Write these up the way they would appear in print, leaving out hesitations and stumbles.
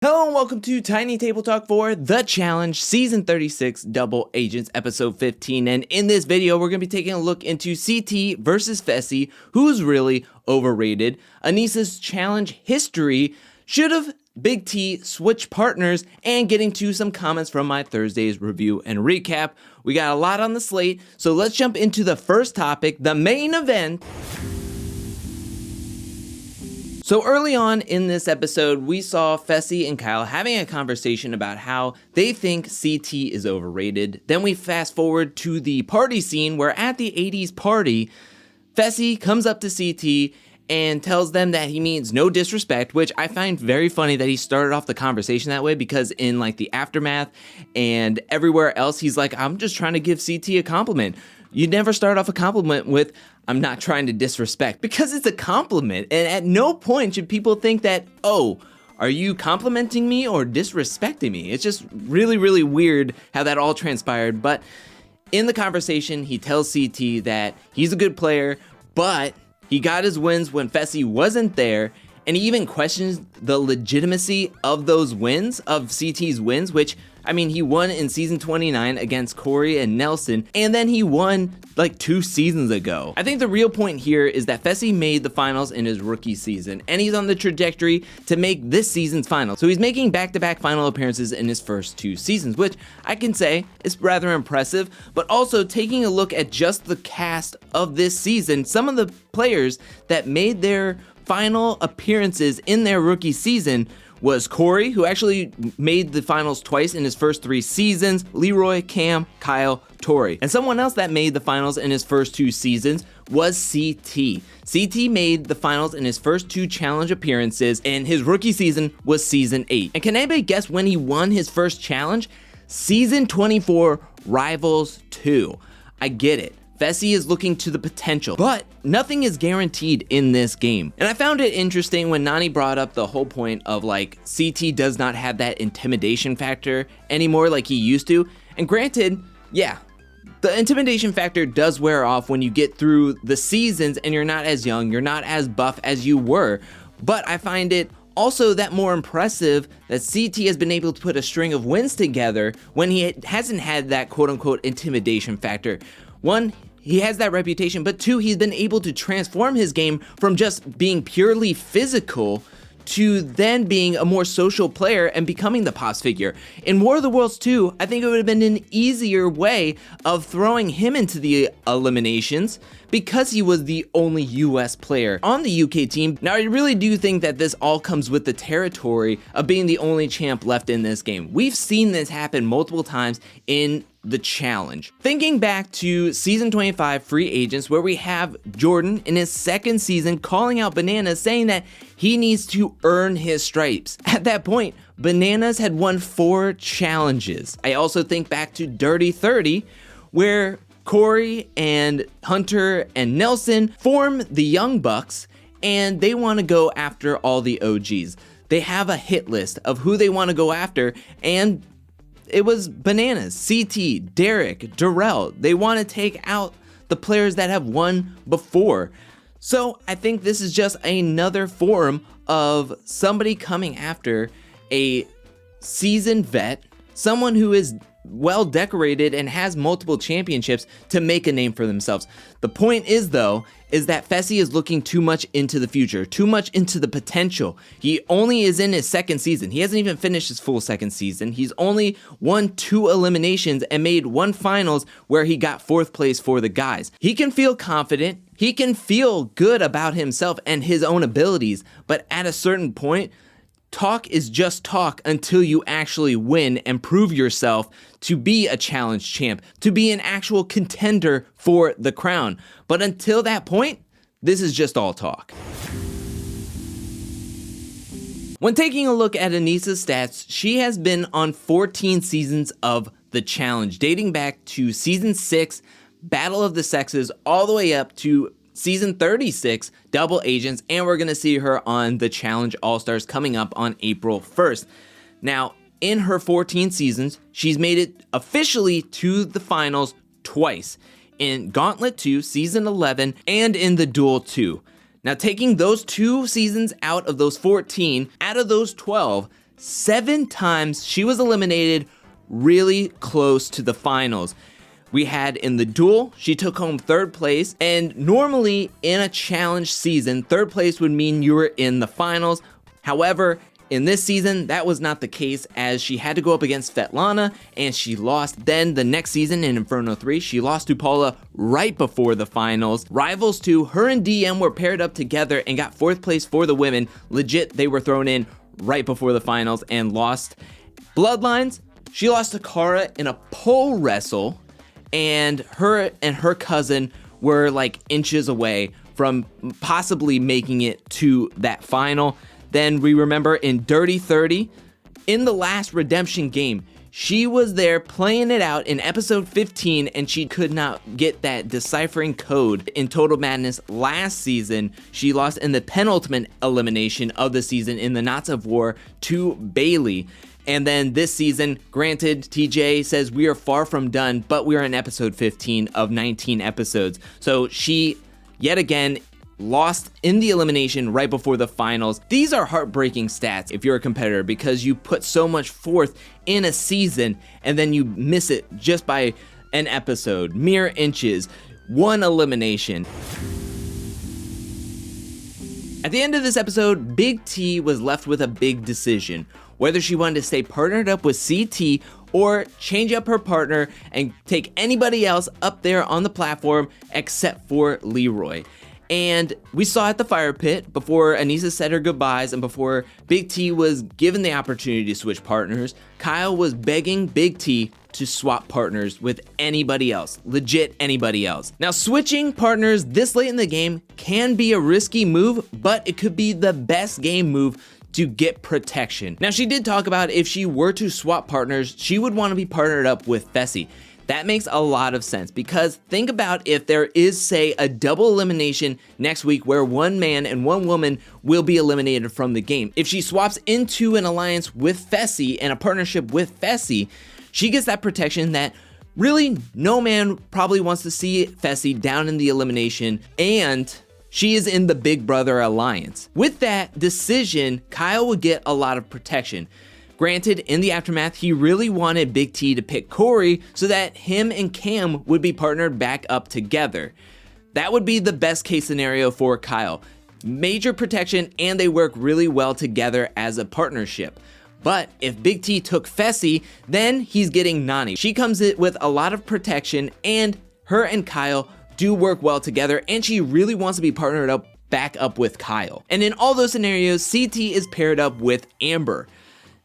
Hello and welcome to Tiny Table Talk for The Challenge, Season 36, Double Agents, Episode 15. And in this video, we're going to be taking a look into CT versus Fessy, who's really overrated, Aneesa's challenge history, should have Big T switch partners, and getting to some comments from my Thursday's review and recap. We got a lot on the slate, so let's jump into the first topic, the main event. So early on in this episode, we saw Fessy and Kyle having a conversation about how they think CT is overrated. Then we fast forward to the party scene where at the 80s party, Fessy comes up to CT and tells them that he means no disrespect, which I find very funny that he started off the conversation that way, because in like the aftermath and everywhere else, he's like, I'm just trying to give CT a compliment. You never start off a compliment with, I'm not trying to disrespect, because it's a compliment. And at no point should people think that, oh, are you complimenting me or disrespecting me? It's just really, really weird how that all transpired. But in the conversation, he tells CT that he's a good player, but he got his wins when Fessy wasn't there. And he even questions the legitimacy of those wins, of CT's wins, which, I mean, he won in season 29 against Corey and Nelson, and then he won like 2 seasons ago. I think the real point here is that Fessy made the finals in his rookie season, and he's on the trajectory to make this season's final. So he's making back-to-back final appearances in his first 2 seasons, which I can say is rather impressive, but also taking a look at just the cast of this season, some of the players that made their final appearances in their rookie season was Corey, who actually made the finals twice in his first 3 seasons, Leroy, Cam, Kyle, Tori. And someone else that made the finals in his first 2 seasons was CT. CT made the finals in his first 2 challenge appearances, and his rookie season was season 8. And can anybody guess when he won his first challenge? Season 24, Rivals 2. I get it. Fessy is looking to the potential, but nothing is guaranteed in this game. And I found it interesting when Nani brought up the whole point of like CT does not have that intimidation factor anymore like he used to. And granted, yeah, the intimidation factor does wear off when you get through the seasons and you're not as young, you're not as buff as you were. But I find it also that more impressive that CT has been able to put a string of wins together when he hasn't had that quote unquote intimidation factor. One, he has that reputation, but 2, he's been able to transform his game from just being purely physical to then being a more social player and becoming the pos figure. In War of the Worlds 2, I think it would have been an easier way of throwing him into the eliminations because he was the only US player on the UK team. Now, I really do think that this all comes with the territory of being the only champ left in this game. We've seen this happen multiple times in the challenge. Thinking back to season 25 Free Agents, where we have Jordan in his 2nd season calling out Bananas, saying that he needs to earn his stripes. At that point, Bananas had won 4 challenges. I also think back to Dirty 30, where Corey and Hunter and Nelson form the Young Bucks, and they want to go after all the OGs. They have a hit list of who they want to go after, and it was Bananas, CT, Derek, Darrell. They want to take out the players that have won before. So I think this is just another form of somebody coming after a seasoned vet, someone who is well decorated and has multiple championships to make a name for themselves. The point is, though, is that Fessy is looking too much into the future, too much into the potential. He only is in his 2nd season. He hasn't even finished his full 2nd season. He's only won 2 eliminations and made 1 finals where he got 4th place for the guys. He can feel confident. He can feel good about himself and his own abilities, but at a certain point, talk is just talk until you actually win and prove yourself to be a challenge champ, to be an actual contender for the crown. But until that point, this is just all talk. When taking a look at Aneesa's stats, she has been on 14 seasons of the challenge, dating back to season 6, Battle of the Sexes, all the way up to season 36, Double Agents, and we're going to see her on the Challenge All-Stars coming up on April 1st. Now, in her 14 seasons, she's made it officially to the finals twice, in Gauntlet 2, season 11, and in the Duel 2. Now, taking those 2 seasons out of those 14, out of those 12, 7 times she was eliminated really close to the finals. We had in the duel, she took home 3rd place, and normally in a challenge season, 3rd place would mean you were in the finals. However, in this season, that was not the case, as she had to go up against Svetlana, and she lost. Then the next season in Inferno 3, she lost to Paula right before the finals. Rivals 2, her and DM were paired up together and got 4th place for the women. Legit, they were thrown in right before the finals and lost. Bloodlines, she lost to Kara in a pole wrestle, and her cousin were like inches away from possibly making it to that final. Then we remember in Dirty 30, in the last redemption game, she was there playing it out in episode 15, and she could not get that deciphering code. In Total Madness last season, she lost in the penultimate elimination of the season in the Knots of War to Bailey. And then this season, granted, TJ says we are far from done, but we are in episode 15 of 19 episodes. So she, yet again, lost in the elimination right before the finals. These are heartbreaking stats if you're a competitor, because you put so much forth in a season and then you miss it just by an episode, mere inches, 1 elimination. At the end of this episode, Big T was left with a big decision, whether she wanted to stay partnered up with CT or change up her partner and take anybody else up there on the platform except for Leroy. And we saw at the fire pit, before Aneesa said her goodbyes and before Big T was given the opportunity to switch partners, Kyle was begging Big T to swap partners with anybody else, legit anybody else. Now, switching partners this late in the game can be a risky move, but it could be the best game move to get protection. Now, she did talk about if she were to swap partners, she would want to be partnered up with Fessy. That makes a lot of sense, because think about if there is, say, a double elimination next week where 1 man and 1 woman will be eliminated from the game. If she swaps into an alliance with Fessy and a partnership with Fessy, she gets that protection that really no man probably wants to see Fessy down in the elimination, and she is in the Big Brother alliance. With that decision, Kyle would get a lot of protection. Granted, in the aftermath, he really wanted Big T to pick Corey so that him and Cam would be partnered back up together. That would be the best case scenario for Kyle. Major protection, and they work really well together as a partnership. But if Big T took Fessy, then he's getting Nani. She comes in with a lot of protection, and her and Kyle do work well together, and she really wants to be partnered up back up with Kyle. And in all those scenarios, CT is paired up with Amber.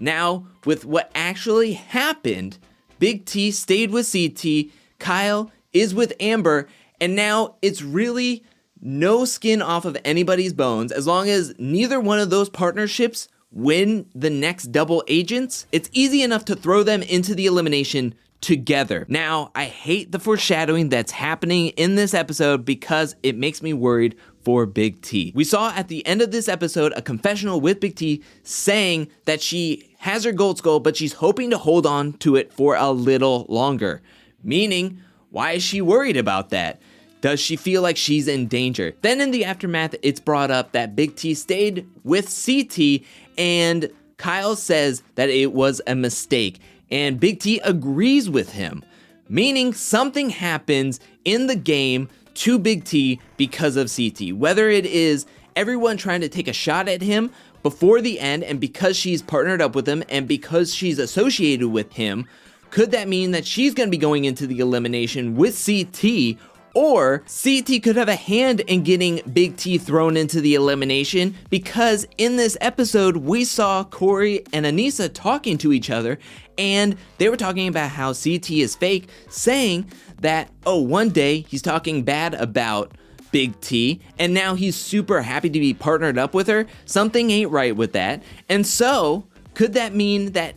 Now, with what actually happened, Big T stayed with CT, Kyle is with Amber, and now it's really no skin off of anybody's bones. As long as neither one of those partnerships win the next double agents, it's easy enough to throw them into the elimination together. Now, I hate the foreshadowing that's happening in this episode because it makes me worried for Big T. We saw at the end of this episode a confessional with Big T saying that she has her gold skull, but she's hoping to hold on to it for a little longer. Meaning, why is she worried about that? Does she feel like she's in danger? Then in the aftermath, it's brought up that Big T stayed with CT, and Kyle says that it was a mistake, and Big T agrees with him, meaning something happens in the game to Big T because of CT. Whether it is everyone trying to take a shot at him before the end, and because she's partnered up with him and because she's associated with him, could that mean that she's going to be going into the elimination with CT? Or CT could have a hand in getting Big T thrown into the elimination, because in this episode, we saw Corey and Aneesa talking to each other, and they were talking about how CT is fake, saying that, oh, one day he's talking bad about Big T, and now he's super happy to be partnered up with her. Something ain't right with that. And so, could that mean that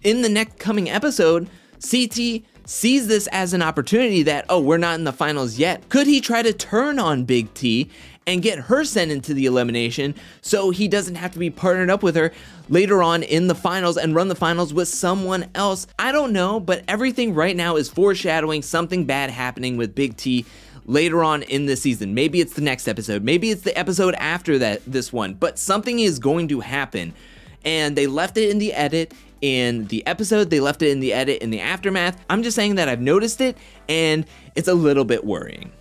in the next coming episode, CT sees this as an opportunity that, oh, we're not in the finals yet? Could he try to turn on Big T and get her sent into the elimination so he doesn't have to be partnered up with her later on in the finals and run the finals with someone else? I don't know, but everything right now is foreshadowing something bad happening with Big T later on in this season. Maybe it's the next episode, maybe it's the episode after this one, but something is going to happen. and they left it in the edit in the episode, they left it in the edit in the aftermath. I'm just saying that I've noticed it, and it's a little bit worrying.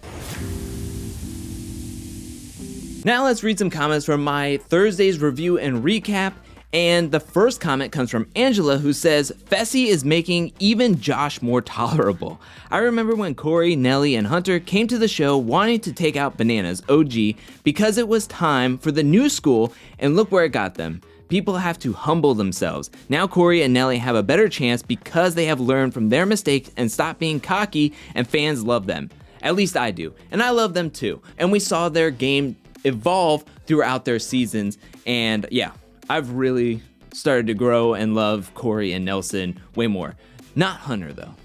Now let's read some comments from my Thursday's review and recap. And the first comment comes from Angela, who says, Fessy is making even Josh more tolerable. I remember when Corey, Nelly, and Hunter came to the show wanting to take out Bananas, OG, because it was time for the new school, and look where it got them. People have to humble themselves. Now Corey and Nelly have a better chance because they have learned from their mistakes and stopped being cocky, and fans love them. At least I do, and I love them too. And we saw their game evolve throughout their seasons, and yeah, I've really started to grow and love Corey and Nelson way more. Not Hunter, though.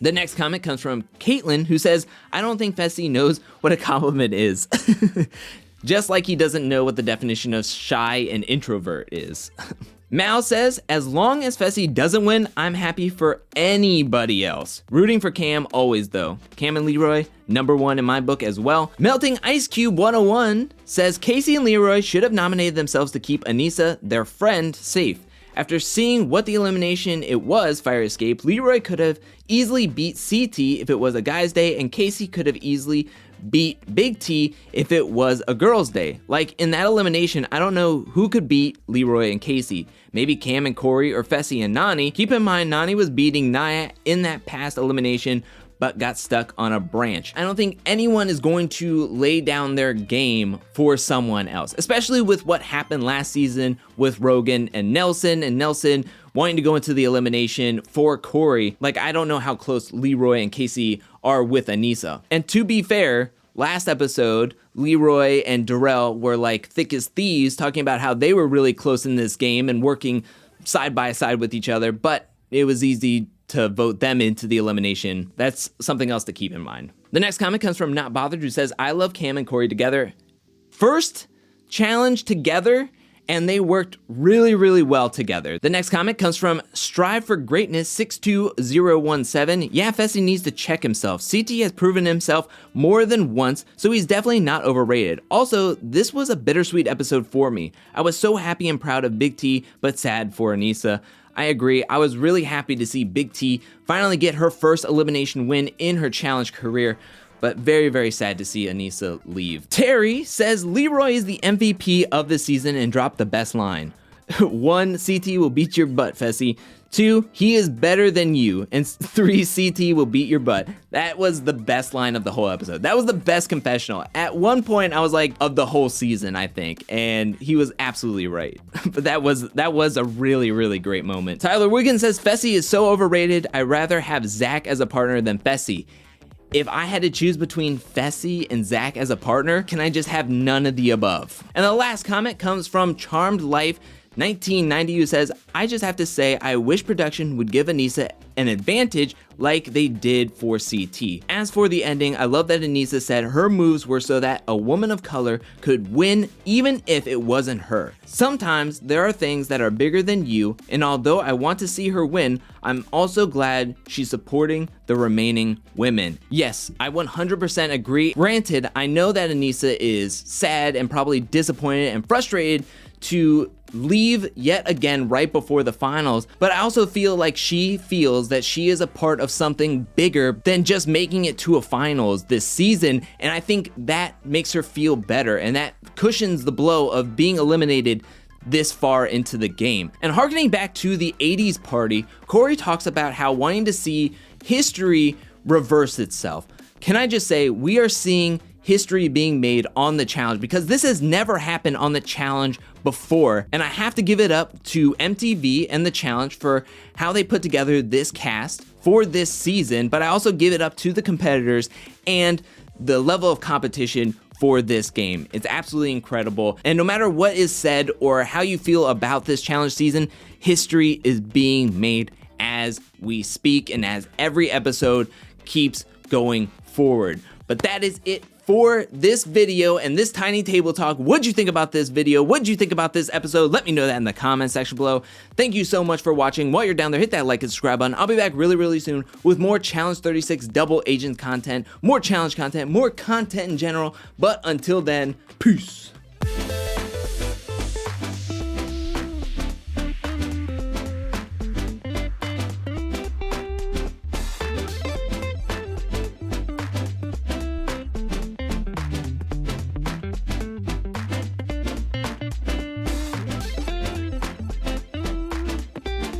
The next comment comes from Caitlin, who says, I don't think Fessy knows what a compliment is. Just like he doesn't know what the definition of shy and introvert is. Mal says, as long as Fessy doesn't win, I'm happy for anybody else. Rooting for Cam always, though. Cam and Leroy, #1 in my book as well. Melting Ice Cube 101 says, Casey and Leroy should have nominated themselves to keep Aneesa, their friend, safe. After seeing what the elimination it was, Fire Escape, Leroy could have easily beat CT if it was a guy's day, and Casey could have easily beat Big T if it was a girl's day. Like in that elimination, I don't know who could beat Leroy and Casey. Maybe Cam and Corey or Fessy and Nany. Keep in mind, Nany was beating Nia in that past elimination, but got stuck on a branch. I don't think anyone is going to lay down their game for someone else, especially with what happened last season with Rogan and Nelson wanting to go into the elimination for Corey. Like, I don't know how close Leroy and Casey are with Aneesa. And to be fair, last episode, Leroy and Darrell were like thick as thieves, talking about how they were really close in this game and working side by side with each other, but it was easy to vote them into the elimination. That's something else to keep in mind. The next comment comes from Not Bothered, who says, I love Cam and Corey together. First challenge together, and they worked really, really well together. The next comment comes from Strive for Greatness 62017. Yeah, Fessy needs to check himself. CT has proven himself more than once, so he's definitely not overrated. Also, this was a bittersweet episode for me. I was so happy and proud of Big T, but sad for Aneesa. I agree. I was really happy to see Big T finally get her first elimination win in her challenge career, but very, very sad to see Aneesa leave. Terry says Leroy is the MVP of the season and dropped the best line. 1, CT will beat your butt, Fessy. 2, he is better than you. And 3, CT will beat your butt. That was the best line of the whole episode. That was the best confessional. At one point, I was like, of the whole season, I think. And he was absolutely right. But that was a really, really great moment. Tyler Wiggins says, Fessy is so overrated. I'd rather have Zach as a partner than Fessy. If I had to choose between Fessy and Zach as a partner, can I just have none of the above? And the last comment comes from Charmed Life 1990, who says, I just have to say, I wish production would give Aneesa an advantage like they did for CT. As for the ending, I love that Aneesa said her moves were so that a woman of color could win even if it wasn't her. Sometimes there are things that are bigger than you, and although I want to see her win, I'm also glad she's supporting the remaining women. Yes, I 100% agree. Granted, I know that Aneesa is sad and probably disappointed and frustrated to leave yet again right before the finals, but I also feel like she feels that she is a part of something bigger than just making it to a finals this season, and I think that makes her feel better, and that cushions the blow of being eliminated this far into the game. And harkening back to the 80s party, Corey talks about how wanting to see history reverse itself. Can I just say, we are seeing history being made on the challenge, because this has never happened on the challenge before, and I have to give it up to MTV and the challenge for how they put together this cast for this season, but I also give it up to the competitors and the level of competition for this game. It's absolutely incredible, and no matter what is said or how you feel about this challenge season, history is being made as we speak and as every episode keeps going forward. But that is it for this video and this tiny table talk. What'd you think about this video? What'd you think about this episode? Let me know that in the comment section below. Thank you so much for watching. While you're down there, hit that like and subscribe button. I'll be back really, really soon with more Challenge 36 Double Agent content, more challenge content, more content in general. But until then, peace.